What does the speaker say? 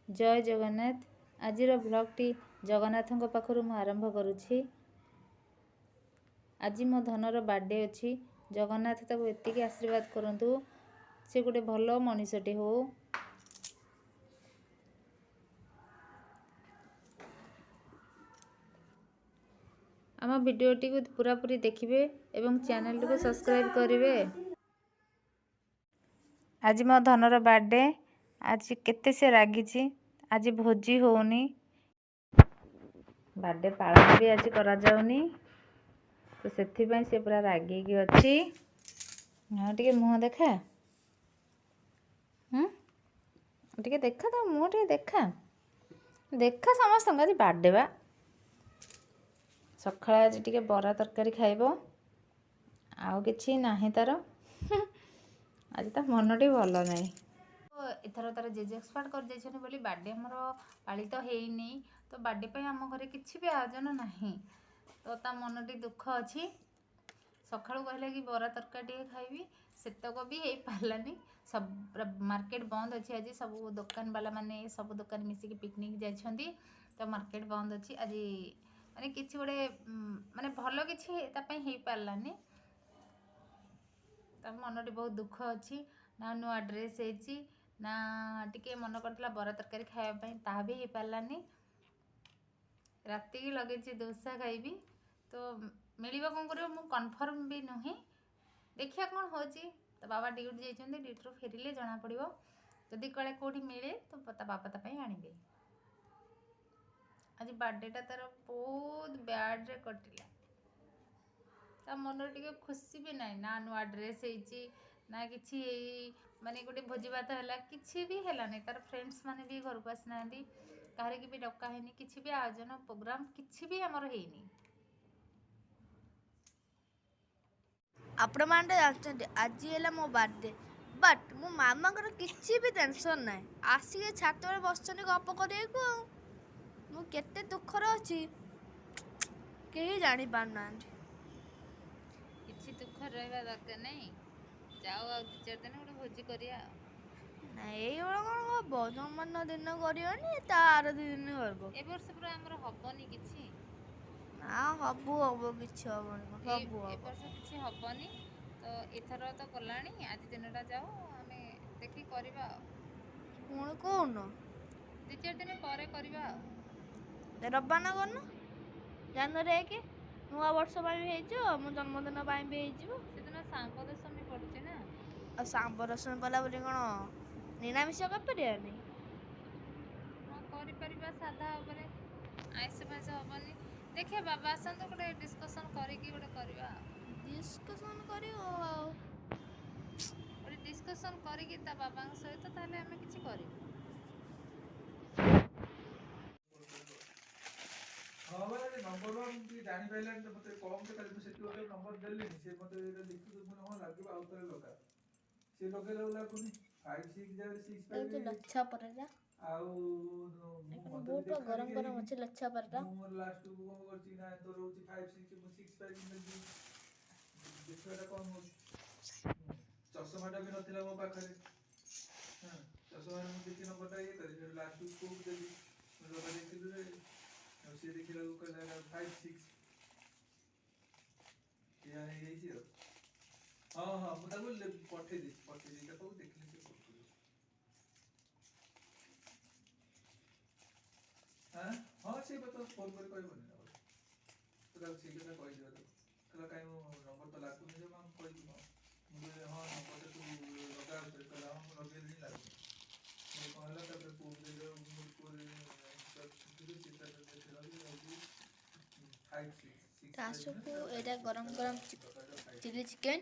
जय जगन्नाथ। आजिर ब्लॉगटी जगन्नाथों पाखरु मु आरंभ करुछि। आज मो धनर बर्थडे अच्छी। जगन्नाथ ताको एतिकी आशीर्वाद करंतु से गोटे भल मनीषटे हो। आम भिडियोटी को पूरा पूरी देखिए एवं चैनल को सब्सक्राइब करेंगे। आज मो धनर बर्थडे। आज केते से रागी आज भोजी होनी। बर्थडे पालन भी आज करा जाउनी तो सेथि पई से पूरा रागी की अछि। हां टिके मुंह देखा। टिके देखा तो मुंह टिके देखा। देखा समस्त आज बर्थडे बा। सकाळ आज टिके बरा तरकारी खाइबो। आउ किछि नाही तार। आज ता मनटी भल नाही। एथर तार जेजे एक्सपार्ट कर जाइछन बोली बर्थडे हमर पालित हेइनी तो बर्थडे पे हम घरे किछि भी आयोजन नाही तो ता मनटी दुख अछि। सकाळू कहले कि बरा तरकारी खाइबी सेतक भी हेइ पालानी। सब मार्केट बंद अछि। आज सब दुकान वाला माने सब दुकान मिसी कि पिकनिक जाइछंती तो मार्केट बंद अछि। आज माने किछि गोटे माने भलो किछि ता पई हेइ पालानी। ता मनटी बहुत दुख अछि। ना नुआ ड्रेस हेछि ना टिके मन करतला बरा तरकारी खाଇବା ପାଇଁ ता भी हे पालानी। राती की लगे डोसा खाइबी तो मिलिबा कोन करियो मु कंफर्म भी नही। देखिया कोन होछि तो बाबा ड्यूटी जाइछंती ड्यूटी रो फेरिले जाना पड़िबो। जदी कळे कोठी मिले तो ता बाबा ता पई आनिबे। आज बर्थडे ता तार बहुत बैड रे कटिला। ता मन टिके खुशी भी नाही। ना नुआ ड्रेस हेछि ना किछि माने गोटे भोजी भात हैला किछि भी हैला नै। तार फ्रेंड्स माने भी घर को आसनांदी काहे की भी डक्का हेनी किछि भी आयोजन प्रोग्राम किछि भी हमर हेनी। आपण मानते जानते आज है मो बर्थडे बट मो मामा को किसी भी टेंशन ना आसिके छात में बसचनी गप करिएको मु केते दुखर अछि केही जानि पारना। किछि दुख रहबा दरकार नहीं। जाओ आ 2-4 दिन गोटे भोजी करिया। ना एई ओळा कोन हबो जन्मदिन करियोनी तार दिन करबो। ए वर्ष पूरा हमर हबनी किछि ना हबो किछि हबोनी हबो ए हबो। वर्ष किछि हबनी तो एथर तो कलानी आज दिनटा जाओ आमे देखि करबा। पुणी कोन 2-4 दिन परे करबा। रब्बाना कोन जनवरी 1 नुआ वर्ष पाई भी हेजो मो जन्मदिन पाई भी हेजिबो। सेदिन सांब दशमी पडुछि ना आ सांब दशमी पला बोली कोन निरामिष करियानी। हां करि परिबा सादा उपरे आइस फाइस हबनी। देखिए बाबा आसंतो गोटे डिस्कशन करिकी गोटे करबा। डिस्कशन करियो गोटे डिस्कशन करिकी ता बाबा सहित ताले हमें किछि करिबो। हाँ भाई नंबर वन जानी पाइलानी तो मते कम के ताले सेठी गोटे नंबर देलेनी से मते लिखि तो मन हो लागिबा आउतरे लगा से लगे लगा कोनी 56 लच्छा पराटा आउ बहुत गरम गरम अछि लच्छा पराटा मु लास्ट को कोन करछि ना तो रहउछि 56 मिनिट देखिबाटा कोन हो चश्माटा भी नथिला मो पाखरे। हां चश्मा मु देखि नंबरटा ये करी फिर लास्ट को देली लगा देखिलु रे से देखिला को कहला 56 या हे जी हां हां मु ताको पठे दी ताको देखली से पठे। हां हां से बता फोन कर कहबो ना तो ताको से कथा कहि दियो तो कला काई मो नंबर तो लागु नै जे हम कहि दी मु हां नंबर तो लगा कर कला हम लगे नहीं लागु मु कहला तापर फोन दे दो मु को तासुकु एटा गरम गरम चिली चिकन